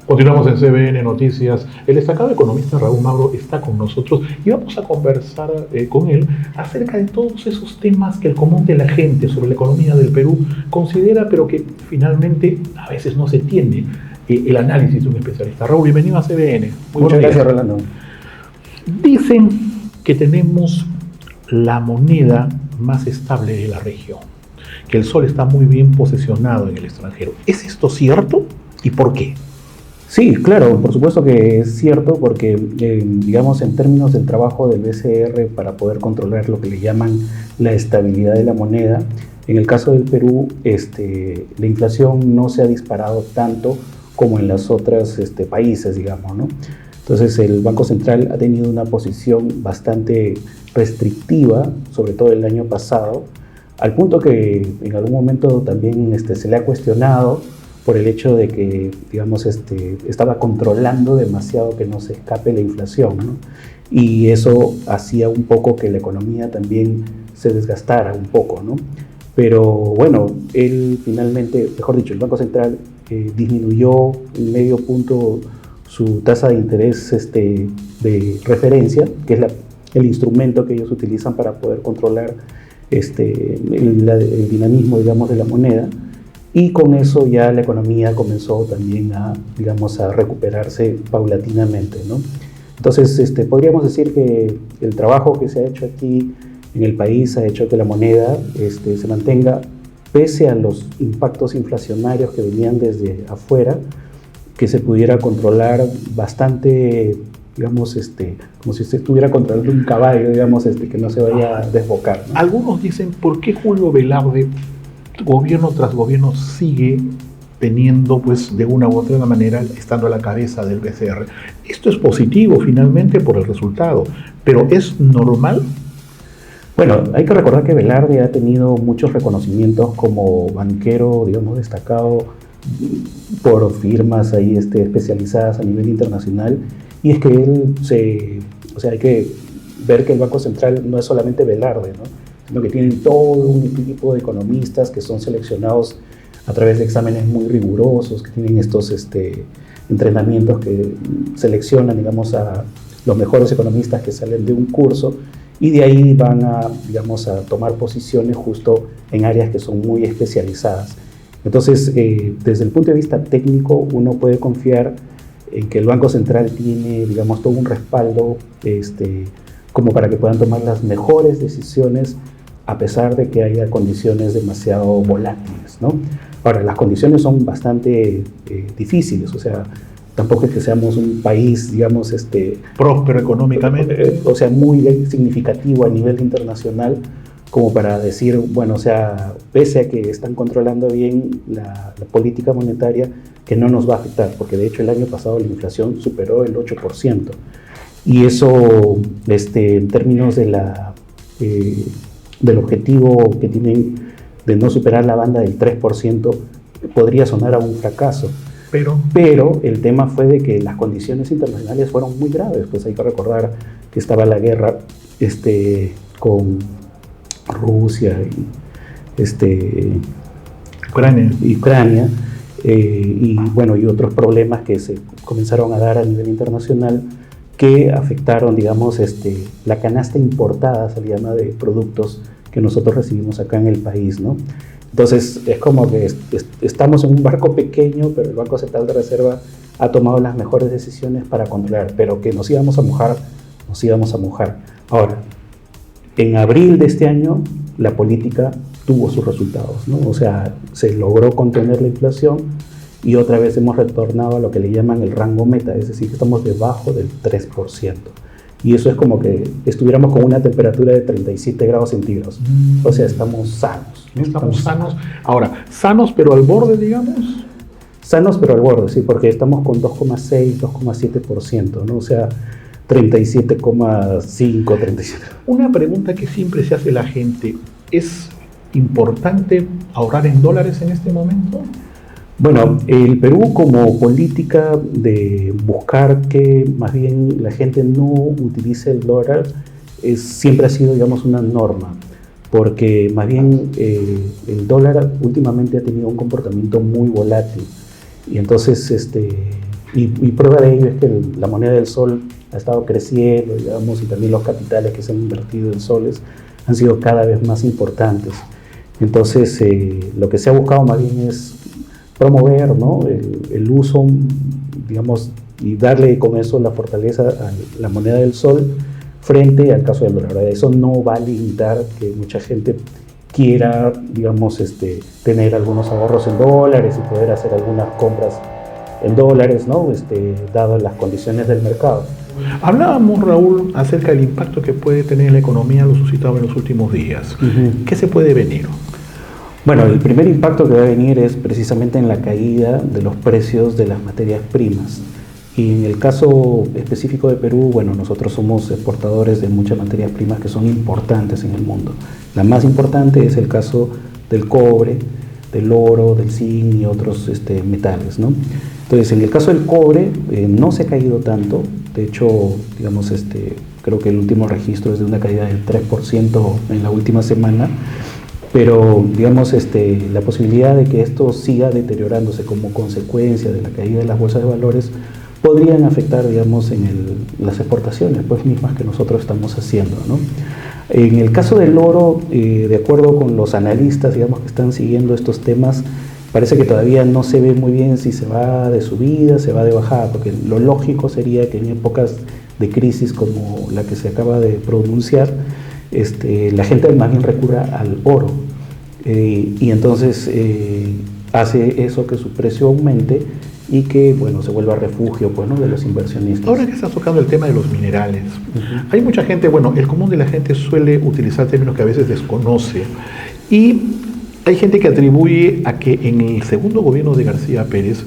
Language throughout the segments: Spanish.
Continuamos en CBN Noticias. El destacado economista Raúl Mauro está con nosotros y vamos a conversar con él acerca de todos esos temas que el común de la gente sobre la economía del Perú considera, pero que finalmente a veces no se entiende el análisis de un especialista. Raúl, bienvenido a CBN. Muchas gracias, Rolando. Dicen que tenemos la moneda más estable de la región, que el sol está muy bien posicionado en el extranjero. ¿Es esto cierto y por qué? Sí, claro, por supuesto que es cierto, porque digamos en términos del trabajo del BCR para poder controlar lo que le llaman la estabilidad de la moneda, en el caso del Perú la inflación no se ha disparado tanto como en los otros países, digamos, ¿no? Entonces el Banco Central ha tenido una posición bastante restrictiva, sobre todo el año pasado, al punto que en algún momento también se le ha cuestionado por el hecho de que, digamos, estaba controlando demasiado que no se escape la inflación, ¿no? Y eso hacía un poco que la economía también se desgastara un poco, ¿no? Pero bueno, él finalmente, mejor dicho, el Banco Central disminuyó en medio punto su tasa de interés de referencia, que es el instrumento que ellos utilizan para poder controlar el dinamismo, digamos, de la moneda. Y con eso ya la economía comenzó también digamos, a recuperarse paulatinamente, ¿no? Entonces, podríamos decir que el trabajo que se ha hecho aquí en el país ha hecho que la moneda se mantenga, pese a los impactos inflacionarios que venían desde afuera, que se pudiera controlar bastante, digamos, como si se estuviera controlando un caballo, digamos, que no se vaya a desbocar, ¿no? Algunos dicen, ¿por qué Julio Velarde, gobierno tras gobierno, sigue teniendo, pues, de una u otra manera, estando a la cabeza del BCR? Esto es positivo, finalmente, por el resultado, pero ¿es normal? Bueno, hay que recordar que Velarde ha tenido muchos reconocimientos como banquero, digamos, destacado por firmas ahí especializadas a nivel internacional, y es que hay que ver que el Banco Central no es solamente Velarde, ¿no? Sino que tienen todo un equipo de economistas que son seleccionados a través de exámenes muy rigurosos, que tienen estos entrenamientos que seleccionan, digamos, a los mejores economistas que salen de un curso, y de ahí van digamos, a tomar posiciones justo en áreas que son muy especializadas. Entonces, desde el punto de vista técnico, uno puede confiar en que el Banco Central tiene, digamos, todo un respaldo como para que puedan tomar las mejores decisiones a pesar de que haya condiciones demasiado volátiles, ¿no? Ahora, las condiciones son bastante difíciles, o sea, tampoco es que seamos un país, digamos, próspero económicamente, o sea, muy significativo a nivel internacional, como para decir, bueno, o sea, pese a que están controlando bien la política monetaria, que no nos va a afectar, porque de hecho el año pasado la inflación superó el 8%, y eso, en términos de del objetivo que tienen de no superar la banda del 3%, podría sonar a un fracaso. Pero el tema fue de que las condiciones internacionales fueron muy graves. Pues hay que recordar que estaba la guerra con Rusia y Ucrania y bueno, y otros problemas que se comenzaron a dar a nivel internacional que afectaron, digamos, la canasta importada, se le llama, de productos que nosotros recibimos acá en el país, ¿no? Entonces es como que estamos en un barco pequeño, pero el Banco Central de Reserva ha tomado las mejores decisiones para controlar, pero que nos íbamos a mojar, nos íbamos a mojar. Ahora, en abril de este año, la política tuvo sus resultados, ¿no? O sea, se logró contener la inflación y otra vez hemos retornado a lo que le llaman el rango meta, es decir, que estamos debajo del 3%. Y eso es como que estuviéramos con una temperatura de 37 grados centígrados. O sea, estamos sanos, ¿no? Estamos sanos. Ahora, sanos pero al borde, digamos. Sanos pero al borde, sí, porque estamos con 2,6, 2,7%, ¿no? O sea, 37,5, 37. Una pregunta que siempre se hace la gente, ¿es importante ahorrar en dólares en este momento? Bueno, el Perú, como política de buscar que más bien la gente no utilice el dólar, siempre ha sido, digamos, una norma, porque más bien el dólar últimamente ha tenido un comportamiento muy volátil, y entonces Y prueba de ello es que la moneda del sol ha estado creciendo, digamos, y también los capitales que se han invertido en soles han sido cada vez más importantes. Entonces, lo que se ha buscado más bien es promover, ¿no?, el uso, digamos, y darle con eso la fortaleza a la moneda del sol frente al caso del dólar. Eso no va a limitar que mucha gente quiera, digamos, tener algunos ahorros en dólares y poder hacer algunas compras en dólares, ¿no?, dadas las condiciones del mercado. Hablábamos, Raúl, acerca del impacto que puede tener la economía, lo suscitado en los últimos días. ¿Qué se puede venir? Bueno, el primer impacto que va a venir es precisamente en la caída de los precios de las materias primas. Y en el caso específico de Perú, bueno, nosotros somos exportadores de muchas materias primas que son importantes en el mundo. La más importante es el caso del cobre, del oro, del zinc y otros metales, ¿no? Entonces, en el caso del cobre, no se ha caído tanto. De hecho, digamos, creo que el último registro es de una caída del 3% en la última semana. Pero, digamos, la posibilidad de que esto siga deteriorándose como consecuencia de la caída de las bolsas de valores podrían afectar, digamos, en las exportaciones pues, mismas que nosotros estamos haciendo, ¿no? En el caso del oro, de acuerdo con los analistas, digamos, que están siguiendo estos temas, parece que todavía no se ve muy bien si se va de subida, se va de bajada, porque lo lógico sería que en épocas de crisis como la que se acaba de pronunciar, la gente más bien recurra al oro y entonces hace eso que su precio aumente y que, bueno, se vuelva refugio, pues, ¿no?, de los inversionistas. Ahora que estás tocando el tema de los minerales, hay mucha gente, bueno, el común de la gente suele utilizar términos que a veces desconoce y hay gente que atribuye a que en el segundo gobierno de García Pérez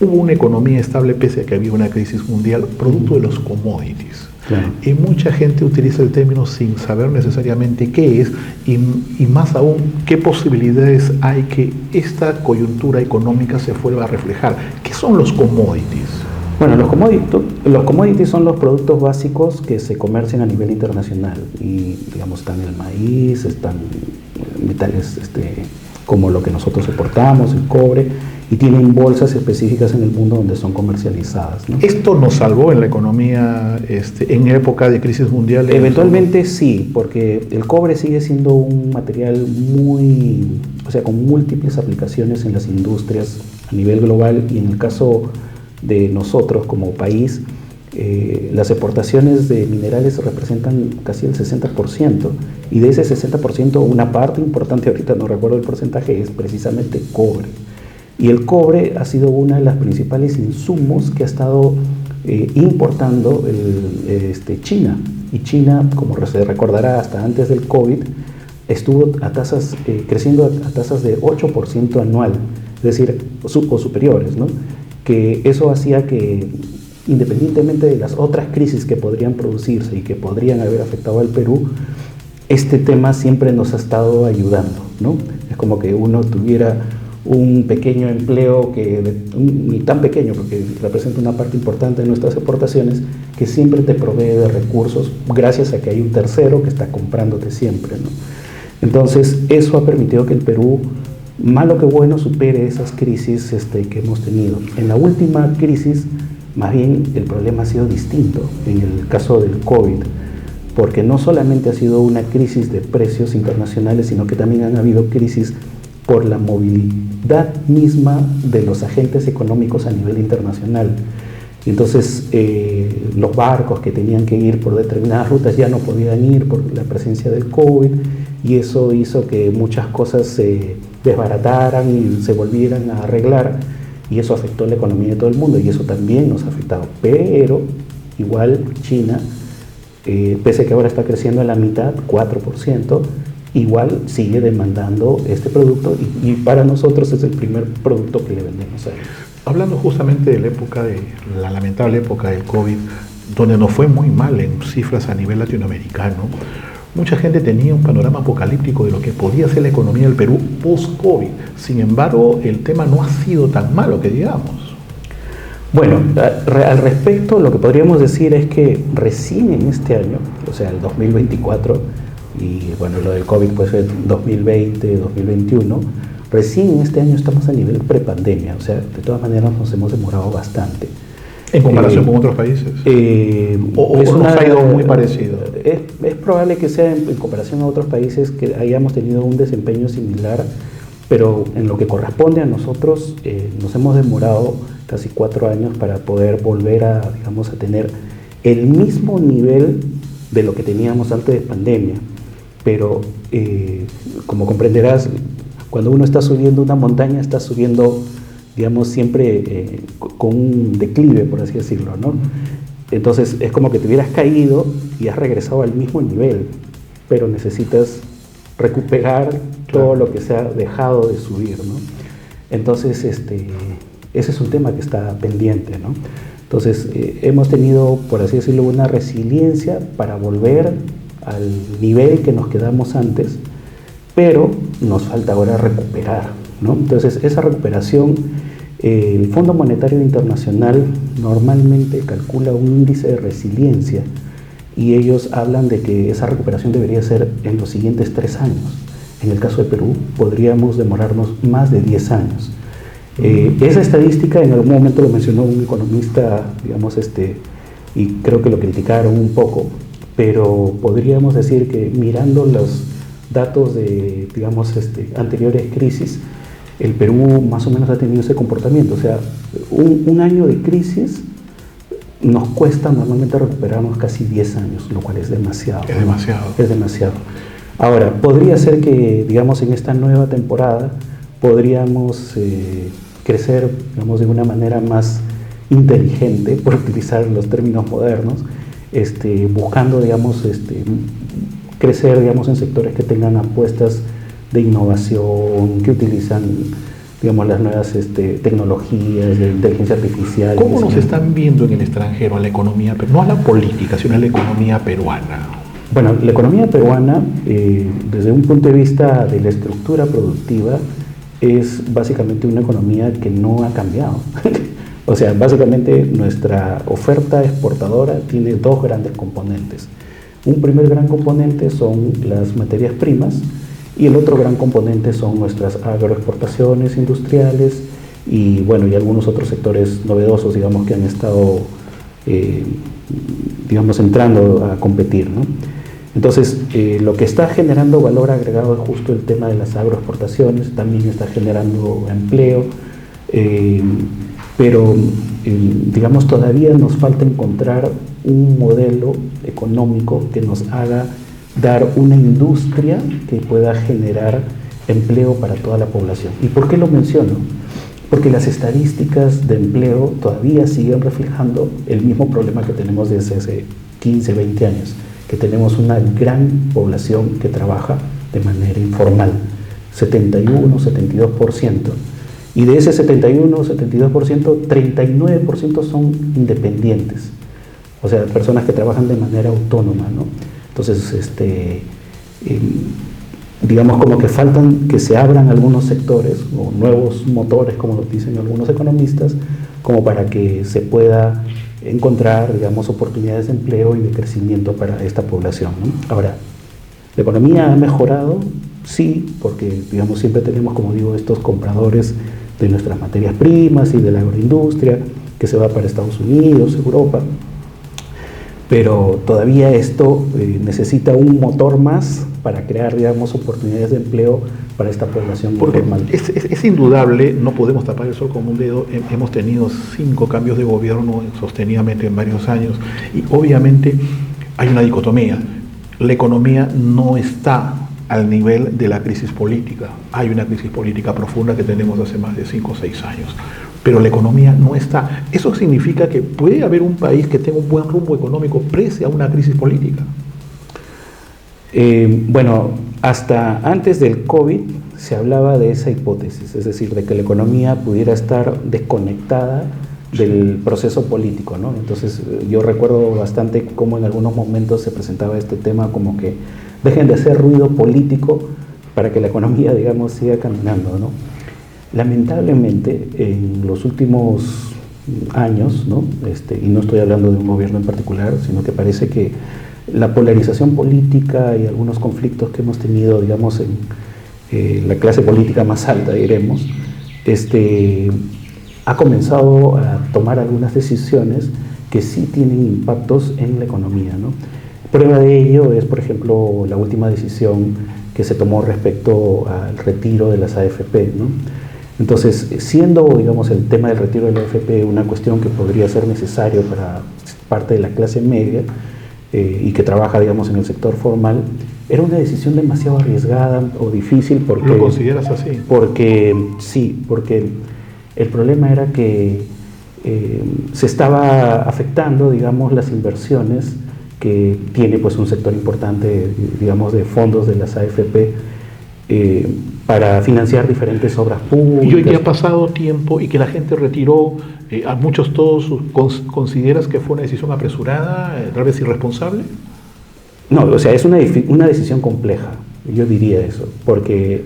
hubo una economía estable pese a que había una crisis mundial producto de los commodities. Claro. Y mucha gente utiliza el término sin saber necesariamente qué es y más aún qué posibilidades hay que esta coyuntura económica se vuelva a reflejar. ¿Qué son los commodities? Bueno, los commodities son los productos básicos que se comercian a nivel internacional y, digamos, están el maíz, están metales como lo que nosotros exportamos, el cobre, y tienen bolsas específicas en el mundo donde son comercializadas, ¿no? ¿Esto nos salvó en la economía en época de crisis mundial? Eventualmente sí, porque el cobre sigue siendo un material con múltiples aplicaciones en las industrias a nivel global, y en el caso de nosotros como país, las exportaciones de minerales representan casi el 60%, y de ese 60% una parte importante, ahorita no recuerdo el porcentaje, es precisamente cobre. Y el cobre ha sido uno de los principales insumos que ha estado importando China. Y China, como se recordará, hasta antes del COVID, estuvo creciendo a tasas de 8% anual, es decir, o superiores, ¿no? Que eso hacía que, independientemente de las otras crisis que podrían producirse y que podrían haber afectado al Perú, este tema siempre nos ha estado ayudando, ¿no? Es como que uno tuviera un pequeño empleo, ni tan pequeño porque representa una parte importante de nuestras exportaciones, que siempre te provee de recursos gracias a que hay un tercero que está comprándote siempre, ¿no? Entonces eso ha permitido que el Perú, malo que bueno, supere esas crisis que hemos tenido. En la última crisis, más bien el problema ha sido distinto en el caso del COVID, porque no solamente ha sido una crisis de precios internacionales, sino que también han habido crisis por la movilidad misma de los agentes económicos a nivel internacional. Entonces, los barcos que tenían que ir por determinadas rutas ya no podían ir por la presencia del COVID, y eso hizo que muchas cosas se desbarataran y se volvieran a arreglar, y eso afectó la economía de todo el mundo, y eso también nos ha afectado. Pero igual China, pese a que ahora está creciendo a la mitad, 4%, igual sigue demandando este producto, y para nosotros es el primer producto que le vendemos a ellos. Hablando justamente de la lamentable época del COVID, donde nos fue muy mal en cifras a nivel latinoamericano, mucha gente tenía un panorama apocalíptico de lo que podía ser la economía del Perú post-COVID. Sin embargo, el tema no ha sido tan malo que digamos. Bueno, al respecto, lo que podríamos decir es que recién en este año, o sea, el 2024, y bueno, lo del COVID pues fue 2020, 2021, Recién este año estamos a nivel prepandemia, o sea, de todas maneras nos hemos demorado bastante. ¿En comparación con otros países? ¿O nos ha ido muy parecido? Es probable que sea en comparación a otros países que hayamos tenido un desempeño similar, pero en lo que corresponde a nosotros nos hemos demorado casi 4 años para poder volver a, digamos, a tener el mismo nivel de lo que teníamos antes de pandemia. Pero como comprenderás, cuando uno está subiendo una montaña, está subiendo, digamos, siempre con un declive, por así decirlo, ¿no? Entonces es como que te hubieras caído y has regresado al mismo nivel, pero necesitas recuperar todo lo que se ha dejado de subir, ¿no? Entonces ese es un tema que está pendiente, ¿no? Entonces hemos tenido, por así decirlo, una resiliencia para volver al nivel que nos quedamos antes, pero nos falta ahora recuperar, ¿no? Entonces esa recuperación, el Fondo Monetario Internacional normalmente calcula un índice de resiliencia y ellos hablan de que esa recuperación debería ser en los siguientes 3 años. En el caso de Perú podríamos demorarnos más de 10 años. Esa estadística en algún momento lo mencionó un economista, digamos, y creo que lo criticaron un poco, pero podríamos decir que mirando los datos de, digamos, anteriores crisis, el Perú más o menos ha tenido ese comportamiento. O sea, un año de crisis nos cuesta normalmente recuperarnos casi 10 años, lo cual es demasiado. Es demasiado. Es demasiado. Ahora, podría ser que, digamos, en esta nueva temporada podríamos crecer, digamos, de una manera más inteligente, por utilizar los términos modernos, buscando, digamos, crecer, digamos, en sectores que tengan apuestas de innovación, que utilizan, digamos, las nuevas tecnologías de inteligencia artificial. ¿Cómo nos están viendo en el extranjero a la economía, no a la política, sino a la economía peruana? Bueno, la economía peruana, desde un punto de vista de la estructura productiva, es básicamente una economía que no ha cambiado. O sea, básicamente nuestra oferta exportadora tiene 2 grandes componentes. Un primer gran componente son las materias primas y el otro gran componente son nuestras agroexportaciones industriales y, bueno, y algunos otros sectores novedosos, digamos, que han estado, digamos, entrando a competir, ¿no? Entonces, lo que está generando valor agregado es justo el tema de las agroexportaciones, también está generando empleo, pero digamos, todavía nos falta encontrar un modelo económico que nos haga dar una industria que pueda generar empleo para toda la población. ¿Y por qué lo menciono? Porque las estadísticas de empleo todavía siguen reflejando el mismo problema que tenemos desde hace 15, 20 años, que tenemos una gran población que trabaja de manera informal, 71, 72%. Y de ese 71, 72%, 39% son independientes, o sea, personas que trabajan de manera autónoma, ¿no? Entonces, digamos, como que faltan que se abran algunos sectores o nuevos motores, como lo dicen algunos economistas, como para que se pueda encontrar, digamos, oportunidades de empleo y de crecimiento para esta población, ¿no? Ahora, ¿la economía ha mejorado? Sí, porque, digamos, siempre tenemos, como digo, estos compradores de nuestras materias primas y de la agroindustria que se va para Estados Unidos, Europa, pero todavía esto necesita un motor más para crear, digamos, oportunidades de empleo para esta población informal. Es indudable, no podemos tapar el sol con un dedo. Hemos tenido 5 cambios de gobierno sostenidamente en varios años y obviamente hay una dicotomía. La economía no está al nivel de la crisis política. Hay una crisis política profunda que tenemos hace más de 5 o 6 años, pero la economía no está. Eso significa que puede haber un país que tenga un buen rumbo económico pese a una crisis política. Bueno, hasta antes del COVID se hablaba de esa hipótesis, es decir, de que la economía pudiera estar desconectada del proceso político, ¿no? Entonces yo recuerdo bastante cómo en algunos momentos se presentaba este tema como que dejen de hacer ruido político para que la economía, digamos, siga caminando, ¿no? Lamentablemente, en los últimos años, ¿no? Y no estoy hablando de un gobierno en particular, sino que parece que la polarización política y algunos conflictos que hemos tenido, digamos, la clase política más alta, diremos, ha comenzado a tomar algunas decisiones que sí tienen impactos en la economía, ¿no? Prueba de ello es, por ejemplo, la última decisión que se tomó respecto al retiro de las AFP, ¿no? Entonces, siendo, digamos, el tema del retiro de la AFP una cuestión que podría ser necesario para parte de la clase media y que trabaja, digamos, en el sector formal, era una decisión demasiado arriesgada o difícil porque... ¿Lo consideras así? Porque sí, porque el problema era que se estaba afectando, digamos, las inversiones que tiene pues un sector importante, digamos, de fondos de las AFP para financiar diferentes obras públicas. Y hoy que ha pasado tiempo y que la gente retiró, a muchos todos, ¿consideras que fue una decisión apresurada, tal vez irresponsable? No, o sea, es una decisión compleja, yo diría eso, porque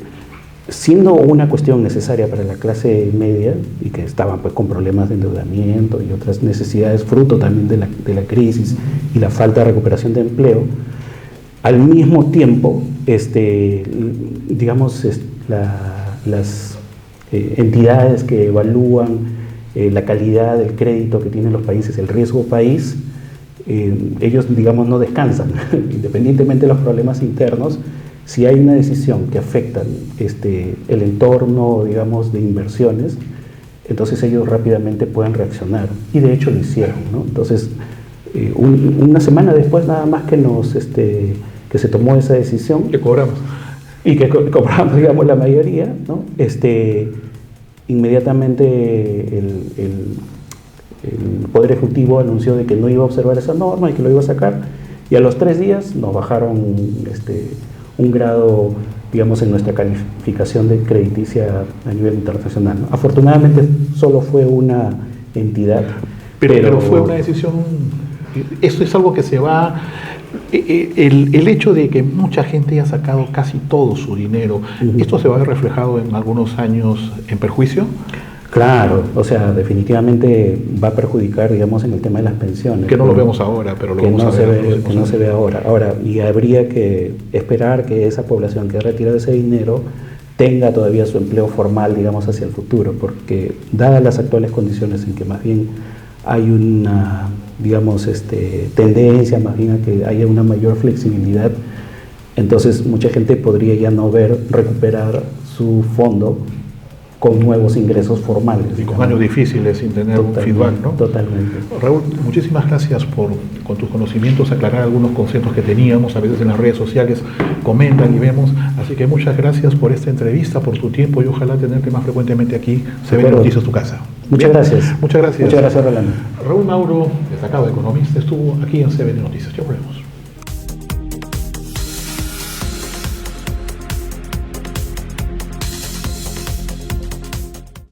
siendo una cuestión necesaria para la clase media y que estaban pues con problemas de endeudamiento y otras necesidades fruto también de la crisis y la falta de recuperación de empleo, al mismo tiempo, digamos, las entidades que evalúan la calidad del crédito que tienen los países, el riesgo país, ellos, digamos, no descansan, independientemente de los problemas internos. Si hay una decisión que afecta el entorno, digamos, de inversiones, entonces ellos rápidamente pueden reaccionar. Y de hecho lo hicieron, ¿no? Entonces, una semana después nada más que se tomó esa decisión. Que cobramos. Y que cobramos, digamos, la mayoría, ¿no? Inmediatamente el Poder Ejecutivo anunció de que no iba a observar esa norma y que lo iba a sacar. Y a los 3 días nos bajaron un grado, digamos, en nuestra calificación de crediticia a nivel internacional, ¿no? Afortunadamente solo fue una entidad. Pero fue una decisión, esto es algo que se va, el hecho de que mucha gente haya sacado casi todo su dinero, ¿esto se va a ver reflejado en algunos años en perjuicio? Claro, o sea, definitivamente va a perjudicar, digamos, en el tema de las pensiones. Que no lo vemos ahora, pero lo vamos a ver. Que no se ve ahora. Ahora, y habría que esperar que esa población que ha retirado ese dinero tenga todavía su empleo formal, digamos, hacia el futuro, porque dadas las actuales condiciones en que más bien hay una, digamos, tendencia más bien a que haya una mayor flexibilidad, entonces mucha gente podría ya no recuperar su fondo con nuevos ingresos formales. Y con años difíciles sin tener un feedback, ¿no? Totalmente. Raúl, muchísimas gracias con tus conocimientos, aclarar algunos conceptos que teníamos, a veces en las redes sociales comentan y vemos, así que muchas gracias por esta entrevista, por tu tiempo y ojalá tenerte más frecuentemente aquí, CB Noticias, tu casa. Muchas gracias. Muchas gracias. Muchas gracias, Rolando. Raúl Mauro, destacado economista, estuvo aquí en CB Noticias. Ya volvemos.